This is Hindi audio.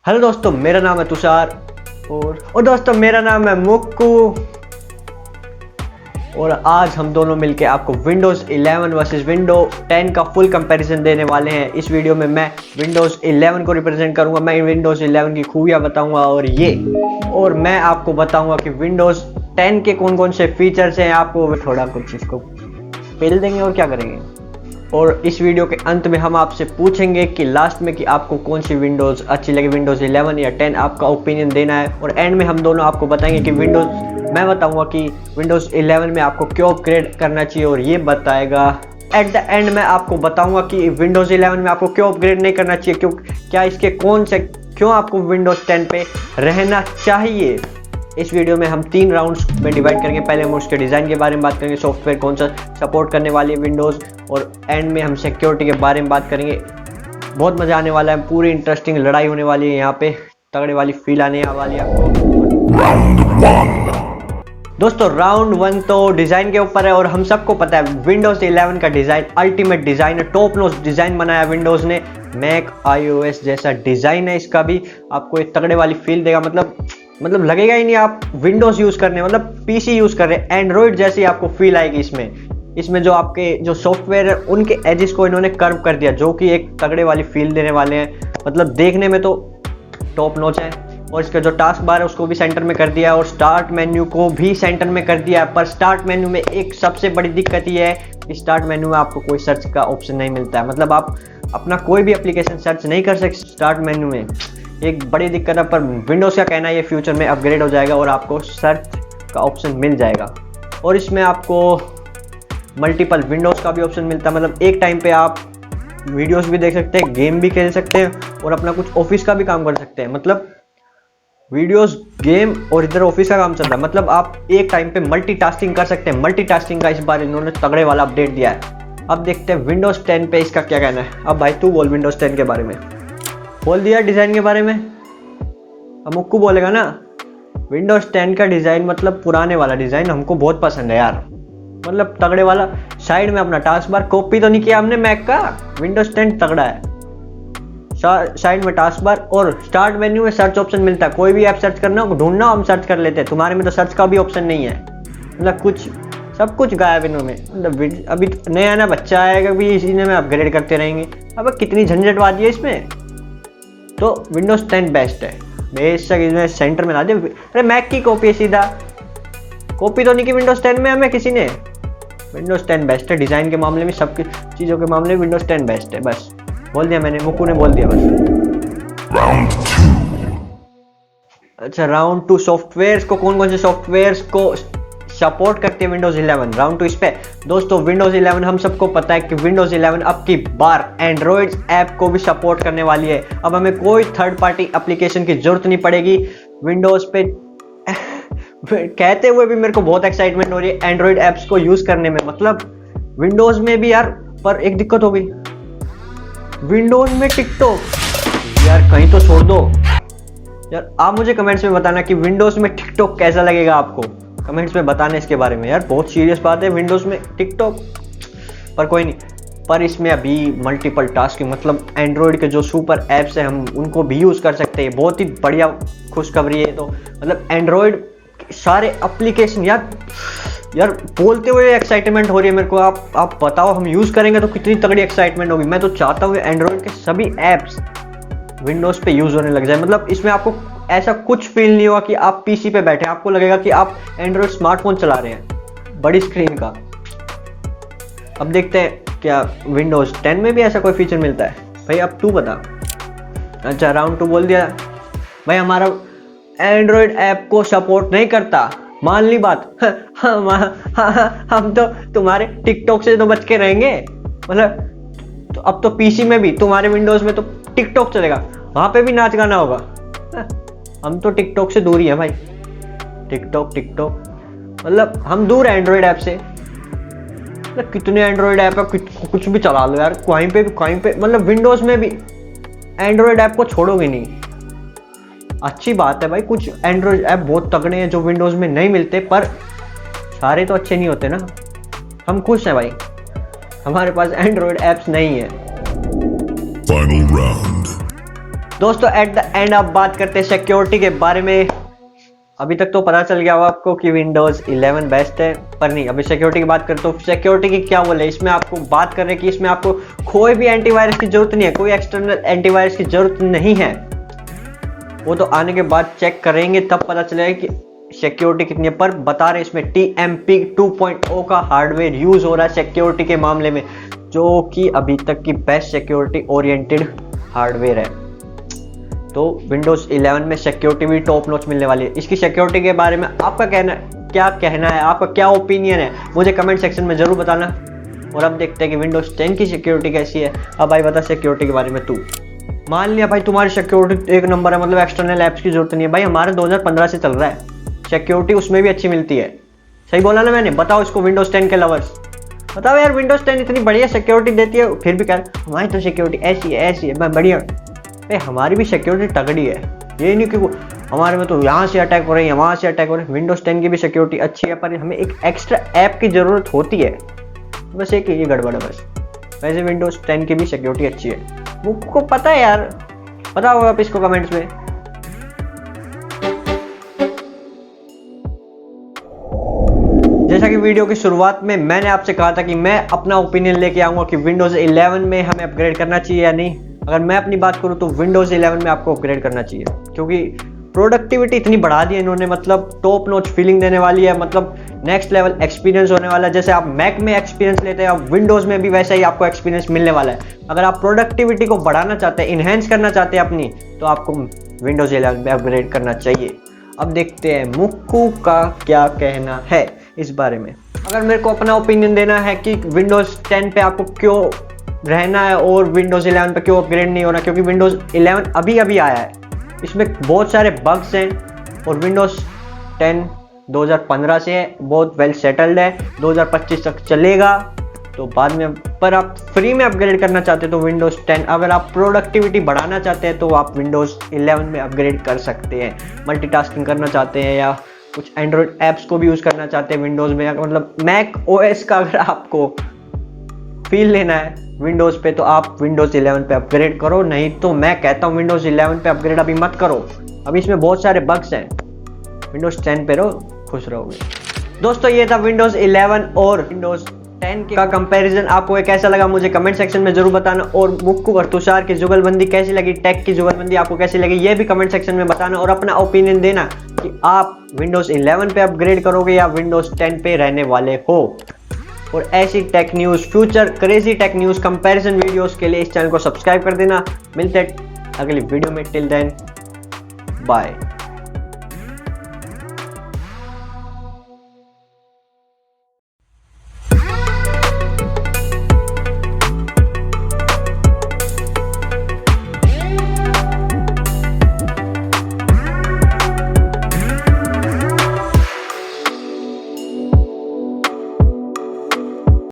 हेलो दोस्तों, मेरा नाम है तुषार और दोस्तों मेरा नाम है मुक्कू। और आज हम दोनों मिलके आपको Windows 11 वर्सेस Windows 10 का फुल कंपैरिजन देने वाले हैं। इस वीडियो में मैं Windows 11 को रिप्रेजेंट करूंगा, मैं Windows 11 की खूबियां बताऊंगा और मैं आपको बताऊंगा कि Windows 10 के कौन कौन से फीचर्स हैं। आपको थोड़ा कुछ इसको फेल देंगे और क्या करेंगे। और इस वीडियो के अंत में हम आपसे पूछेंगे कि लास्ट में कि आपको कौन सी विंडोज़ अच्छी लगी, Windows 11 या 10, आपका ओपिनियन देना है। और एंड में हम दोनों आपको बताएंगे कि मैं बताऊंगा कि Windows 11 में आपको क्यों अपग्रेड करना चाहिए और ये बताएगा एट द एंड में आपको बताऊंगा कि Windows 11 में आपको क्यों अपग्रेड नहीं करना चाहिए, क्या इसके क्यों आपको Windows 10 पे रहना चाहिए। इस वीडियो में हम 3 राउंड्स में डिवाइड करेंगे। पहले हम उसके डिज़ाइन के बारे में बात करेंगे, सॉफ्टवेयर कौन सा सपोर्ट करने वाली है विंडोज़, और एंड में हम सिक्योरिटी के बारे में बात करेंगे। बहुत मज़ा आने वाला है, पूरी इंटरेस्टिंग लड़ाई होने वाली है, यहाँ पे तगड़े वाली फील आने वाली है आपको। दोस्तों राउंड 1 तो डिज़ाइन के ऊपर है और हम सबको पता है Windows 11 का डिज़ाइन अल्टीमेट डिज़ाइन है, टॉप नॉच डिज़ाइन बनाया विंडोज़ ने। मैक iOS जैसा डिज़ाइन है इसका भी, आपको एक तगड़े वाली फील देगा। मतलब लगेगा ही नहीं आप विंडोज़ यूज़ कर रहे हैं, मतलब पीसी यूज़ कर रहे हैं। एंड्रॉयड जैसी आपको फील आएगी इसमें जो आपके जो सॉफ्टवेयर है उनके एजेस को इन्होंने कर्व कर दिया, जो कि एक तगड़े वाली फील देने वाले हैं। मतलब देखने में तो टॉप नॉच है। और इसका जो टास्क बार है उसको भी सेंटर में कर दिया और स्टार्ट मेन्यू को भी सेंटर में कर दिया। पर स्टार्ट मेन्यू में एक सबसे बड़ी दिक्कत ये है कि स्टार्ट मेन्यू में आपको कोई सर्च का ऑप्शन नहीं मिलता है। मतलब आप अपना कोई भी एप्लीकेशन सर्च नहीं कर सकते स्टार्ट मेन्यू में, एक बड़ी दिक्कत है। पर विंडोज़ का कहना है ये फ्यूचर में अपग्रेड हो जाएगा और आपको सर्च का ऑप्शन मिल जाएगा। और इसमें आपको मल्टीपल विंडोज़ का भी ऑप्शन मिलता है, मतलब एक टाइम पे आप वीडियोस भी देख सकते हैं, गेम भी खेल सकते हैं और अपना कुछ ऑफिस का भी काम कर सकते हैं। मतलब वीडियोस, गेम और इधर ऑफिस का काम चल रहा है, मतलब आप एक टाइम पे मल्टीटास्किंग कर सकते हैं। मल्टीटास्किंग का इस बार इन्होंने तगड़े वाला अपडेट दिया है। अब देखते हैं Windows 10 पे इसका क्या कहना है। अब भाई तू बोल Windows 10 के बारे में। बोल दिया डिज़ाइन के बारे में, अब मुक्कू बोलेगा ना। Windows 10 का डिज़ाइन मतलब पुराने वाला डिज़ाइन हमको बहुत पसंद है यार, मतलब तगड़े वाला। साइड में अपना टास्क बार, कॉपी तो नहीं किया हमने मैक का, Windows 10 तगड़ा है। साइड में टास्क बार और स्टार्ट मेन्यू में सर्च ऑप्शन मिलता है। कोई भी ऐप सर्च करना हो, ढूंढना हो, हम सर्च कर लेते हैं। तुम्हारे में तो सर्च का भी ऑप्शन नहीं है, मतलब सब कुछ गायब इन्होंने। मतलब अभी नया ना बच्चा आएगा भी इसी में अपग्रेड करते रहेंगे। अब कितनी झंझटबाजी है इसमें। तो Windows 10 बेस्ट है, बेशक इसमें सेंटर में ला दे। अरे मैक की कॉपी है, सीधा कॉपी तो नहीं की Windows 10 में हमें किसी ने। Windows 10 बेस्ट है डिज़ाइन के मामले में, सब चीज़ों के मामले में Windows 10 बेस्ट है। बस बोल दिया मैंने, मुक्कू ने बोल दिया बस। राउंड 2। अच्छा राउंड 2 सॉफ्टवेयर्स को, कौन कौन से सॉफ्टवेयर्स को सपोर्ट करते हैं Windows 11। राउंड 2 इस पे दोस्तों Windows 11 हम सबको पता है कि Windows 11 अब की बार एंड्रॉयड ऐप को भी सपोर्ट करने वाली है। अब हमें कोई थर्ड पार्टी एप्लीकेशन की जरूरत नहीं पड़ेगी विंडोज़ पे। कहते हुए भी मेरे को बहुत एक्साइटमेंट हो रही है एंड्रॉयड ऐप्स को यूज़ करने में। मतलब विंडोज़ में भी यार, पर एक दिक्कत हो गई, विंडोज़ में टिकटॉक यार कहीं तो छोड़ दो यार। आप मुझे कमेंट्स में बताना कि विंडोज़ में टिकटॉक कैसा लगेगा आपको, कमेंट्स में बताना इसके बारे में यार। बहुत सीरियस बात है विंडोज़ में टिकटॉक, पर कोई नहीं। पर इसमें अभी मल्टीपल टास्किंग, मतलब एंड्रॉयड के जो सुपर ऐप्स हैं हम उनको भी यूज़ कर सकते हैं। बहुत ही बढ़िया खुशखबरी है। तो मतलब एंड्रॉयड सारे एप्लीकेशन यार बोलते हुए एक्साइटमेंट हो रही है मेरे को। आप बताओ हम यूज़ करेंगे तो कितनी तगड़ी एक्साइटमेंट होगी। मैं तो चाहता हूँ एंड्रॉयड के सभी ऐप्स विंडोज़ पे यूज़ होने लग जाए। मतलब इसमें आपको ऐसा कुछ फील नहीं होगा कि आप पीसी पे बैठे हैं, आपको लगेगा कि आप एंड्रॉयड स्मार्टफोन चला रहे हैं बड़ी स्क्रीन का। अब देखते हैं क्या Windows 10 में भी ऐसा कोई फीचर मिलता है। भाई अब तू बता। अच्छा राउंड 2 बोल दिया भाई, हमारा एंड्रॉयड ऐप को सपोर्ट नहीं करता, मान ली बात। हम तो तुम्हारे टिकटॉक से तो बच के रहेंगे। मतलब तो अब तो पीसी में भी तुम्हारे विंडोज़ में तो टिकटॉक चलेगा, वहाँ पे भी नाच गाना होगा। हम तो टिकटॉक से दूर ही हैं भाई। टिकटॉक मतलब हम दूर हैं एंड्रॉयड ऐप से। मतलब कितने एंड्रॉयड ऐप है, कुछ भी चला लो यार, कहीं पे। मतलब विंडोज़ में भी एंड्रॉयड ऐप को छोड़ोगे नहीं। अच्छी बात है भाई, कुछ एंड्रॉयड ऐप बहुत तगड़े हैं जो विंडोज़ में नहीं मिलते, पर सारे तो अच्छे नहीं होते ना। हम खुश हैं भाई, हमारे पास एंड्रॉयड ऐप्स नहीं है। Final round. दोस्तों एट द एंड अब बात करते हैं सिक्योरिटी के बारे में। अभी तक तो पता चल गया होगा आपको कि विंडोज 11 बेस्ट है, पर नहीं, अभी सिक्योरिटी की बात करें तो सिक्योरिटी की क्या बोले, इसमें आपको बात कर रहे हैं कि इसमें आपको कोई भी एंटीवायरस की जरूरत नहीं है, कोई एक्सटर्नल एंटीवायरस की जरूरत नहीं है। वो तो आने के बाद चेक करेंगे तब पता चलेगा कि सिक्योरिटी कितनी है, पर बता रहे इसमें TMP 2.0 का हार्डवेयर यूज हो रहा है सिक्योरिटी के मामले में, जो कि अभी तक की बेस्ट सिक्योरिटी ओरिएंटेड हार्डवेयर है। तो विंडोज 11 में सिक्योरिटी भी टॉप नॉच मिलने वाली है। इसकी सिक्योरिटी के बारे में आपका क्या कहना है, आपका क्या ओपिनियन है, मुझे कमेंट सेक्शन में जरूर बताना। और अब देखते हैं कि विंडोज 10 की सिक्योरिटी कैसी है। अब भाई बता सिक्योरिटी के बारे में तू। मान लिया भाई तुम्हारी सिक्योरिटी एक नंबर है, मतलब एक्सटर्नल ऐप्स की जरूरत नहीं है। भाई हमारा 2015 से चल रहा है, सिक्योरिटी उसमें भी अच्छी मिलती है। सही बोला ना मैंने? बताओ इसको विंडोज 10 के लवर्स, बताओ यार विंडोज 10 इतनी बढ़िया सिक्योरिटी देती है, फिर भी कह हमारी तो सिक्योरिटी ऐसी है बढ़िया। भाई हमारी भी सिक्योरिटी तगड़ी है, ये नहीं कि हमारे में तो यहाँ से अटैक हो रहे हैं, वहाँ से अटैक हो रहे हैं। विंडोज 10 की भी सिक्योरिटी अच्छी है, पर हमें एक एक्स्ट्रा ऐप की ज़रूरत होती है, बस एक ये गड़बड़ है बस। वैसे विंडोज 10 की भी सिक्योरिटी अच्छी है, मुझको पता है यार, बताओ आप इसको कमेंट्स में। जैसा कि वीडियो की शुरुआत में मैंने आपसे कहा था कि मैं अपना ओपिनियन लेके आऊँगा कि विंडोज 11 में हमें अपग्रेड करना चाहिए या नहीं। अगर मैं अपनी बात करूं तो विंडोज 11 में आपको अपग्रेड करना चाहिए, क्योंकि प्रोडक्टिविटी इतनी बढ़ा दी है इन्होंने, मतलब टॉप नॉच फीलिंग देने वाली है, मतलब नेक्स्ट लेवल एक्सपीरियंस होने वाला है। जैसे आप मैक में एक्सपीरियंस लेते हैं, आप विंडोज में भी वैसा ही आपको एक्सपीरियंस मिलने वाला है। अगर आप प्रोडक्टिविटी को बढ़ाना चाहते हैं, इन्हेंस करना चाहते हैं अपनी, तो आपको विंडोज 11 में अपग्रेड करना चाहिए। अब देखते हैं मुक्कू का क्या कहना है इस बारे में। अगर मेरे को अपना ओपिनियन देना है कि विंडोज 10 पे आपको क्यों रहना है और विंडोज 11 पे क्यों अपग्रेड नहीं होना, क्योंकि विंडोज 11 अभी आया है, इसमें बहुत सारे बग्स हैं, और विंडोज 10 2015 से है, बहुत वेल सेटल्ड है, 2025 तक चलेगा। तो बाद में, पर आप फ्री में अपग्रेड करना चाहते हैं तो विंडोज 10, अगर आप प्रोडक्टिविटी बढ़ाना चाहते हैं तो आप विंडोज 11 में अपग्रेड कर सकते हैं। मल्टीटास्किंग करना चाहते हैं या कुछ एंड्रॉयड ऐप्स को भी यूज़ करना चाहते हैं विंडोज़ में, मतलब मैक ओएस का अगर आपको फील लेना है विंडोज़ पे, तो आप विंडोज़ 11 पे अपग्रेड करो। नहीं तो मैं कहता हूँ विंडोज़ 11 पे अपग्रेड अभी मत करो, अभी इसमें बहुत सारे बग्स हैं। विंडोज़ 10 पे रहो, खुश रहोगे। दोस्तों ये था विंडोज़ 11 और विंडोज़ 10 का कंपैरिजन। आपको ये कैसा लगा मुझे कमेंट सेक्शन में जरूर बताना, और मुक्कू और तुषार की जुगलबंदी कैसी लगी, टेक की जुगलबंदी आपको कैसी लगी, ये भी कमेंट सेक्शन में बताना, और अपना ओपिनियन देना कि आप विंडोज़ 11 पे अपग्रेड करोगे या विंडोज़ 10 पे रहने वाले हो। और ऐसी tech news, future crazy tech news comparison videos के लिए इस चैनल को सब्सक्राइब कर देना। मिलते हैं अगली वीडियो में, टिल देन बाय।